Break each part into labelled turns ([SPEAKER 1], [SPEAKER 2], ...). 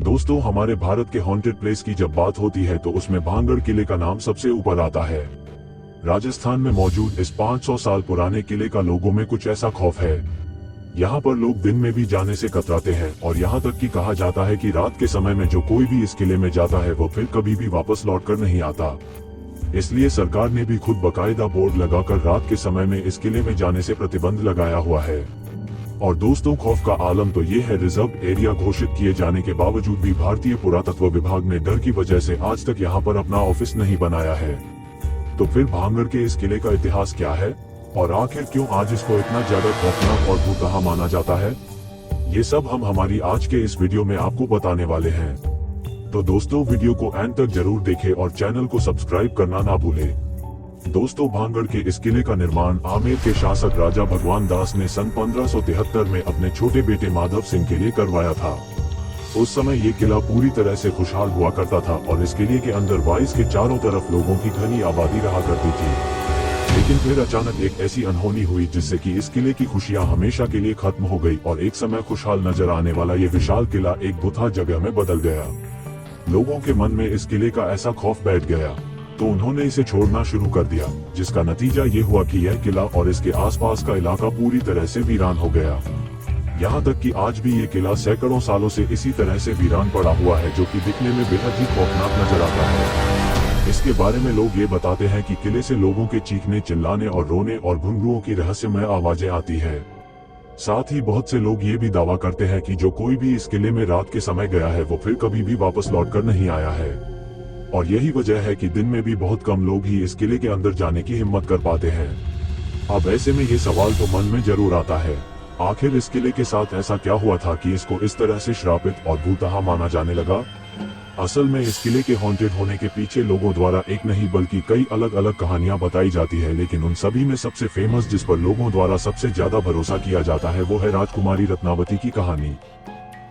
[SPEAKER 1] दोस्तों, हमारे भारत के हॉन्टेड प्लेस की जब बात होती है तो उसमें भांगड़ किले का नाम सबसे ऊपर आता है। राजस्थान में मौजूद इस 500 साल पुराने किले का लोगों में कुछ ऐसा खौफ है। यहाँ पर लोग दिन में भी जाने से कतराते हैं और यहाँ तक कि कहा जाता है कि रात के समय में जो कोई भी इस किले में जाता है वो फिर कभी भी वापस लौटकर नहीं आता। इसलिए सरकार ने भी खुद बकायदा बोर्ड लगाकर रात के समय में इस किले में जाने से प्रतिबंध लगाया हुआ है। और दोस्तों, खौफ का आलम तो ये है, रिजर्व एरिया घोषित किए जाने के बावजूद भी भारतीय पुरातत्व विभाग ने डर की वजह से आज तक यहाँ पर अपना ऑफिस नहीं बनाया है। तो फिर भांगड़ के इस किले का इतिहास क्या है और आखिर क्यों आज इसको इतना ज्यादा खौफनाक और भूतहा माना जाता है, ये सब हम हमारी आज के इस वीडियो में आपको बताने वाले हैं। तो दोस्तों, वीडियो को एंड तक जरूर देखें और चैनल को सब्सक्राइब करना ना भूलें। दोस्तों, भांगड़ के इस किले का निर्माण आमेर के शासक राजा भगवान दास ने सन 1573 में अपने छोटे बेटे माधव सिंह के लिए करवाया था। उस समय ये किला पूरी तरह से खुशहाल हुआ करता था और इस किले के अंदर वाइस के चारों तरफ लोगों की घनी आबादी रहा करती थी। लेकिन फिर अचानक एक ऐसी अनहोनी हुई जिससे कि इस किले की खुशियां हमेशा के लिए खत्म हो गई और एक समय खुशहाल नजर आने वाला ये विशाल किला एक भुतहा जगह में बदल गया। लोगों के मन में इस किले का ऐसा खौफ बैठ गया तो उन्होंने इसे छोड़ना शुरू कर दिया, जिसका नतीजा ये हुआ कि यह किला और इसके आसपास का इलाका पूरी तरह से वीरान हो गया। यहाँ तक कि आज भी ये किला सैकड़ों सालों से इसी तरह से वीरान पड़ा हुआ है, जो कि दिखने में बेहद ही खौफनाक नजर आता है। इसके बारे में लोग ये बताते हैं कि किले से लोगों के चीखने, चिल्लाने और रोने और घुंघरुओं की रहस्यमय आवाजें आती है। साथ ही बहुत से लोग ये भी दावा करते हैं कि जो कोई भी इस किले में रात के समय गया है वो फिर कभी भी वापस लौटकर नहीं आया है। और यही वजह है कि दिन में भी बहुत कम लोग ही इस किले के अंदर जाने की हिम्मत कर पाते हैं। अब ऐसे में ये सवाल तो मन में जरूर आता है, आखिर इस किले के साथ ऐसा क्या हुआ था कि इसको इस तरह से श्रापित और भूतहा माना जाने लगा। असल में इस किले के हॉन्टेड होने के पीछे लोगों द्वारा एक नहीं बल्कि कई अलग अलग कहानियां बताई जाती है, लेकिन उन सभी में सबसे फेमस, जिस पर लोगों द्वारा सबसे ज्यादा भरोसा किया जाता है, वो है राजकुमारी रत्नावती की कहानी।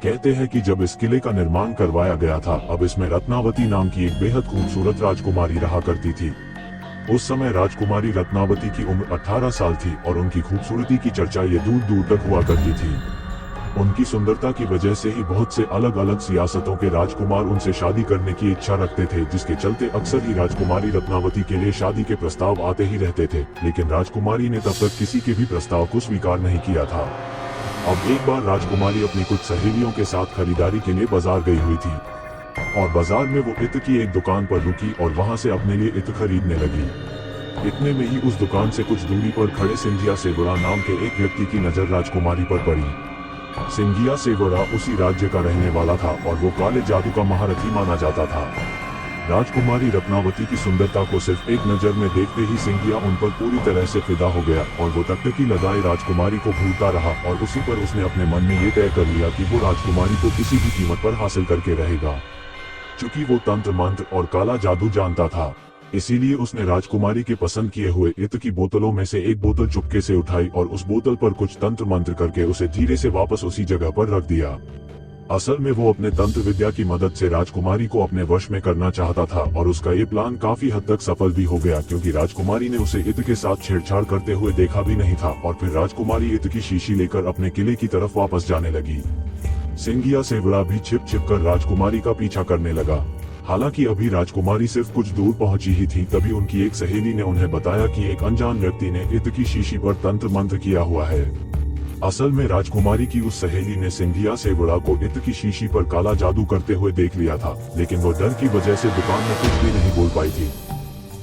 [SPEAKER 1] कहते हैं कि जब इस किले का निर्माण करवाया गया था, अब इसमें रत्नावती नाम की एक बेहद खूबसूरत राजकुमारी रहा करती थी। उस समय राजकुमारी रत्नावती की उम्र 18 साल थी और उनकी खूबसूरती की चर्चा ये दूर दूर तक हुआ करती थी। उनकी सुंदरता की वजह से ही बहुत से अलग अलग सियासतों के राजकुमार उनसे शादी करने की इच्छा रखते थे, जिसके चलते अक्सर ही राजकुमारी रत्नावती के लिए शादी के प्रस्ताव आते ही रहते थे। लेकिन राजकुमारी ने तब तक किसी के भी प्रस्ताव को स्वीकार नहीं किया था। अब एक बार राजकुमारी अपनी कुछ सहेलियों के साथ खरीदारी के लिए बाजार गई हुई थी और बाजार में वो इत्र की एक दुकान पर रुकी और वहां से अपने लिए इत्र खरीदने लगी। इतने में ही उस दुकान से कुछ दूरी पर खड़े सिंधिया सेवड़ा नाम के एक व्यक्ति की नजर राजकुमारी पर पड़ी। सिंधिया सेवड़ा उसी राज्य का रहने वाला था और वो काले जादू का महारथी माना जाता था। राजकुमारी रत्नावती की सुंदरता को सिर्फ एक नजर में देखते ही सिंधिया उन पर पूरी तरह से फिदा हो गया और वो टकटकी लगाए राजकुमारी को भूलता रहा और उसी पर उसने अपने मन में ये तय कर लिया कि वो राजकुमारी को किसी भी कीमत पर हासिल करके रहेगा। चूंकि वो तंत्र मंत्र और काला जादू जानता था, इसीलिए उसने राजकुमारी के पसंद किए हुए इत्र की बोतलों में से एक बोतल चुपके से उठाई और उस बोतल पर कुछ तंत्र मंत्र करके उसे धीरे से वापस उसी जगह पर रख दिया। असल में वो अपने तंत्र विद्या की मदद से राजकुमारी को अपने वश में करना चाहता था और उसका ये प्लान काफी हद तक सफल भी हो गया, क्योंकि राजकुमारी ने उसे इत्र के साथ छेड़छाड़ करते हुए देखा भी नहीं था। और फिर राजकुमारी इत्र की शीशी लेकर अपने किले की तरफ वापस जाने लगी। सिंधिया सेवड़ा भी छिप छिप कर राजकुमारी का पीछा करने लगा। हालांकि अभी राजकुमारी सिर्फ कुछ दूर पहुंची ही थी, तभी उनकी एक सहेली ने उन्हें बताया कि एक अनजान व्यक्ति ने इत्र की शीशी पर तंत्र मंत्र किया हुआ है। असल में राजकुमारी की उस सहेली ने सिंधिया सेवड़ा को इत्र की शीशी पर काला जादू करते हुए देख लिया था, लेकिन वो डर की वजह से दुकान में कुछ भी नहीं बोल पाई थी।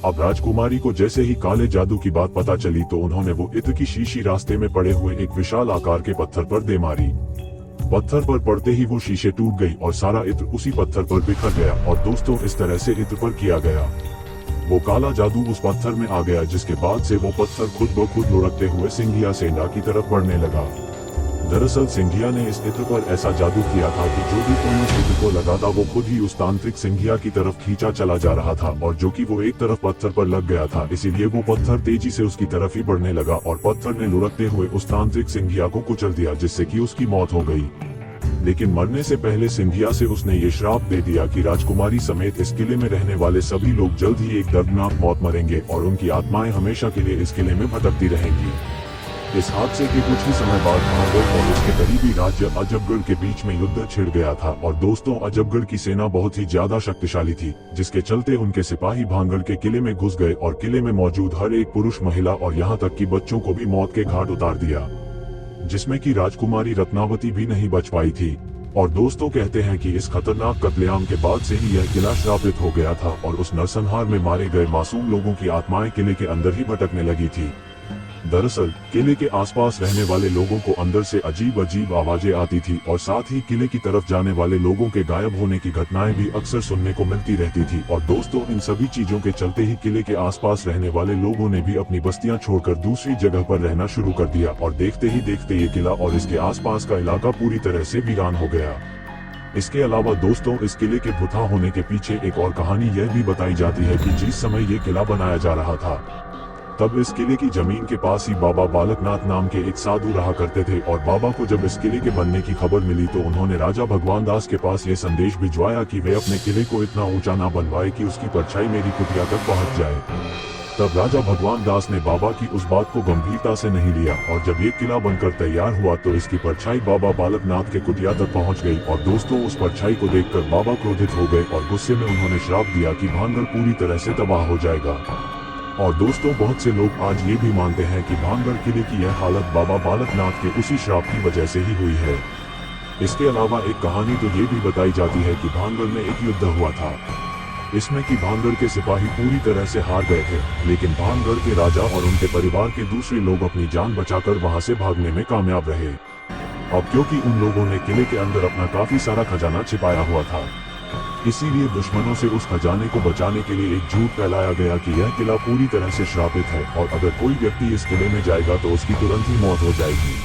[SPEAKER 1] अब राजकुमारी को जैसे ही काले जादू की बात पता चली तो उन्होंने वो इत्र की शीशी रास्ते में पड़े हुए एक विशाल आकार के पत्थर पर दे मारी। पत्थर पर पड़ते ही वो शीशे टूट गई और सारा इत्र उसी पत्थर पर बिखर गया। और दोस्तों, इस तरह से इत्र पर किया गया वो काला जादू उस पत्थर में आ गया, जिसके बाद से वो पत्थर खुद ब खुद लुढ़कते हुए सिंधिया सेना की तरफ बढ़ने लगा। दरअसल सिंधिया ने इस इत्र पर ऐसा जादू किया था कि जो भी कोई उस इत्र को लगाता वो खुद ही उस तांत्रिक सिंधिया की तरफ खींचा चला जा रहा था, और जो कि वो एक तरफ पत्थर पर लग गया था, इसीलिए वो पत्थर तेजी से उसकी तरफ ही बढ़ने लगा और पत्थर ने लुढ़कते हुए उस तांत्रिक सिंधिया को कुचल दिया, जिससे कि उसकी मौत हो गई। लेकिन मरने से पहले सिंधिया से उसने ये श्राप दे दिया कि राजकुमारी समेत इस किले में रहने वाले सभी लोग जल्द ही एक दर्दनाक मौत मरेंगे और उनकी आत्माएं हमेशा के लिए इस किले में भटकती रहेंगी। इस हादसे के कुछ ही समय बाद भांगड़ और उसके करीबी राज्य अजबगढ़ के बीच में युद्ध छिड़ गया था और दोस्तों अजबगढ़ की सेना बहुत ही ज्यादा शक्तिशाली थी, जिसके चलते उनके सिपाही भांगड़ के किले में घुस गए और किले में मौजूद हर एक पुरुष, महिला और यहाँ तक कि बच्चों को भी मौत के घाट उतार दिया, जिसमें कि राजकुमारी रत्नावती भी नहीं बच पाई थी। और दोस्तों कहते हैं कि इस खतरनाक कत्लेआम के बाद से ही यह किला श्रापित हो गया था और उस नरसंहार में मारे गए मासूम लोगों की आत्माएं किले के अंदर ही भटकने लगी थी। दरअसल किले के आसपास रहने वाले लोगों को अंदर से अजीब अजीब आवाजें आती थी और साथ ही किले की तरफ जाने वाले लोगों के गायब होने की घटनाएं भी अक्सर सुनने को मिलती रहती थी। और दोस्तों इन सभी चीजों के चलते ही किले के आसपास रहने वाले लोगों ने भी अपनी बस्तियां छोड़कर दूसरी जगह पर रहना शुरू कर दिया और देखते ही देखते ये किला और इसके आसपास का इलाका पूरी तरह से वीरान हो गया। इसके अलावा दोस्तों इस किले के भुता होने के पीछे एक और कहानी यह भी बताई जाती है कि जिस समय ये किला बनाया जा रहा था तब इस किले की जमीन के पास ही बाबा बालकनाथ नाम के एक साधु रहा करते थे और बाबा को जब इस किले के बनने की खबर मिली तो उन्होंने राजा भगवान दास के पास ये संदेश भिजवाया कि वे अपने किले को इतना ऊंचा ना बनवाए कि उसकी परछाई मेरी कुटिया तक पहुंच जाए। तब राजा भगवान दास ने बाबा की उस बात को गंभीरता से नहीं लिया और जब ये किला बनकर तैयार हुआ तो इसकी परछाई बाबा बालकनाथ के कुटिया तक पहुंच गई और दोस्तों उस परछाई को देखकर बाबा क्रोधित हो गए और गुस्से में उन्होंने श्राप दिया कि भांगड़ पूरी तरह से तबाह हो जाएगा। और दोस्तों बहुत से लोग आज ये भी मानते हैं कि भांगड़ किले की यह हालत बाबा बालकनाथ के उसी श्राप की वजह से ही हुई है। इसके अलावा एक कहानी तो ये भी बताई जाती है कि भांगड़ में एक युद्ध हुआ था, इसमें कि भांगड़ के सिपाही पूरी तरह से हार गए थे, लेकिन भांगड़ के राजा और उनके परिवार के दूसरे लोग अपनी जान बचाकर वहां से भागने में कामयाब रहे। अब क्योंकि उन लोगों ने किले के अंदर अपना काफी सारा खजाना छिपाया हुआ था, इसीलिए दुश्मनों से उस खजाने को बचाने के लिए एक झूठ फैलाया गया कि यह किला पूरी तरह से श्रापित है और अगर कोई व्यक्ति इस किले में जाएगा तो उसकी तुरंत ही मौत हो जाएगी।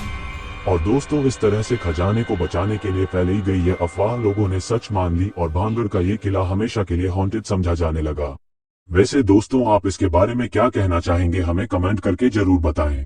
[SPEAKER 1] और दोस्तों इस तरह से खजाने को बचाने के लिए फैलाई गई यह अफवाह लोगों ने सच मान ली और भांगड़ का ये किला हमेशा के लिए हॉन्टेड समझा जाने लगा। वैसे दोस्तों आप इसके बारे में क्या कहना चाहेंगे, हमें कमेंट करके जरूर बताएं।